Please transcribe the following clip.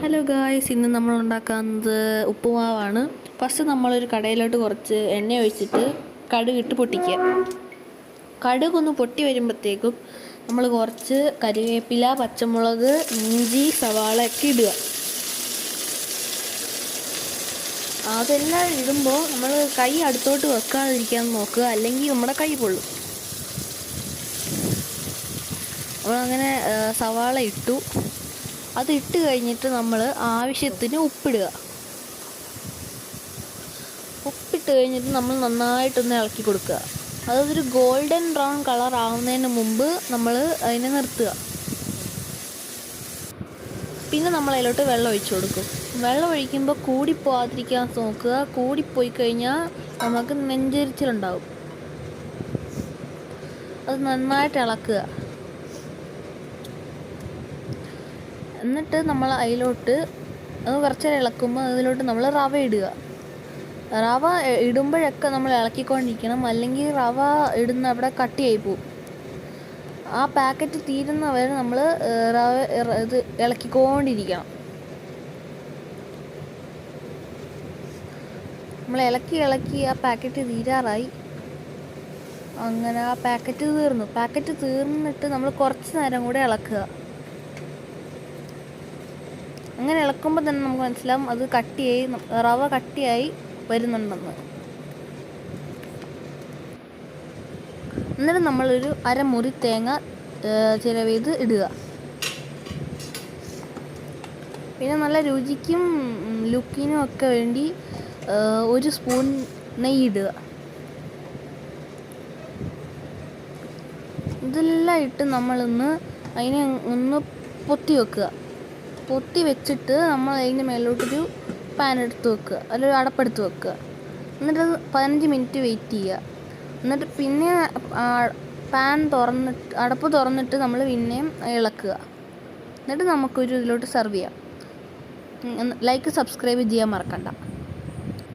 Hello guys, ഇന്ന് നമ്മൾ ഉണ്ടാക്കുന്നത് ഉപ്പുമാവാണ്. ഫസ്റ്റ് നമ്മളൊരു കടയിലോട്ട് കുറച്ച് എണ്ണ ഒഴിച്ചിട്ട് കടുകിട്ട് പൊട്ടിക്കുക. കടുകൊന്ന് പൊട്ടി വരുമ്പോഴത്തേക്കും നമ്മൾ കുറച്ച് കരിവേപ്പില, പച്ചമുളക്, ഇഞ്ചി, സവാള ഒക്കെ ഇടുക. അതെല്ലാം ഇടുമ്പോൾ നമ്മൾ കൈ അടുത്തോട്ട് വെക്കാതിരിക്കാൻ നോക്കുക, അല്ലെങ്കിൽ നമ്മുടെ കൈ പൊള്ളും. നമ്മളങ്ങനെ സവാള ഇട്ടു. അതിട്ട് കഴിഞ്ഞിട്ട് നമ്മൾ ആവശ്യത്തിന് ഉപ്പിടുക. ഉപ്പിട്ട് കഴിഞ്ഞിട്ട് നമ്മൾ നന്നായിട്ടൊന്ന് ഇളക്കി കൊടുക്കുക. അതൊരു ഗോൾഡൻ ബ്രൗൺ കളർ ആവുന്നതിന് മുമ്പ് നമ്മൾ അതിനെ നിർത്തുക. പിന്നെ നമ്മൾ അതിലോട്ട് വെള്ളം ഒഴിച്ചു കൊടുക്കും. വെള്ളം ഒഴിക്കുമ്പോൾ കൂടിപ്പോവാതിരിക്കാൻ നോക്കുക. കൂടിപ്പോയി കഴിഞ്ഞാൽ നമുക്ക് നെഞ്ചരിച്ചിലുണ്ടാവും. അത് നന്നായിട്ട് ഇളക്കുക. എന്നിട്ട് നമ്മൾ അതിലോട്ട് അത് കുറച്ച് നേരം ഇളക്കുമ്പോൾ അതിലോട്ട് നമ്മൾ റവ ഇടുക. റവ ഇടുമ്പോഴൊക്കെ നമ്മൾ ഇളക്കിക്കൊണ്ടിരിക്കണം, അല്ലെങ്കിൽ റവ ഇടുന്ന അവിടെ കട്ടിയായി പോവും. ആ പാക്കറ്റ് തീരുന്നവരെ നമ്മൾ ഇത് ഇളക്കിക്കൊണ്ടിരിക്കണം. നമ്മൾ ഇളക്കി ആ പാക്കറ്റ് തീരാറായി. അങ്ങനെ ആ പാക്കറ്റ് തീർന്നു. പാക്കറ്റ് തീർന്നിട്ട് നമ്മൾ കുറച്ച് നേരം കൂടെ ഇളക്കുക. അങ്ങനെ ഇളക്കുമ്പോൾ തന്നെ നമുക്ക് മനസ്സിലാവും അത് കട്ടിയായി, റവ കട്ടിയായി വരുന്നുണ്ടെന്ന്. എന്നിട്ട് നമ്മളൊരു അരമുറി തേങ്ങ ചിരവിയത് ഇടുക. പിന്നെ നല്ല രുചിക്കും ലുക്കിനും ഒക്കെ വേണ്ടി 1 സ്പൂൺ നെയ്യ് ഇടുക. ഇതെല്ലാം ഇട്ട് നമ്മളൊന്ന് അതിനെ ഒന്ന് പൊത്തി വെക്കുക. പൊത്തി വെച്ചിട്ട് നമ്മൾ അതിൻ്റെ മേലോട്ടൊരു പാൻ എടുത്ത് വെക്കുക, അല്ലെങ്കിൽ അടപ്പെടുത്ത് വെക്കുക. എന്നിട്ട് 15 മിനിറ്റ് വെയിറ്റ് ചെയ്യുക. എന്നിട്ട് പിന്നെ പാൻ തുറന്നിട്ട് അടപ്പ് തുറന്നിട്ട് നമ്മൾ പിന്നെയും ഇളക്കുക. എന്നിട്ട് നമുക്കൊരു ഇതിലോട്ട് സെർവ് ചെയ്യാം. ലൈക്ക് സബ്സ്ക്രൈബ് ചെയ്യാൻ മറക്കണ്ട.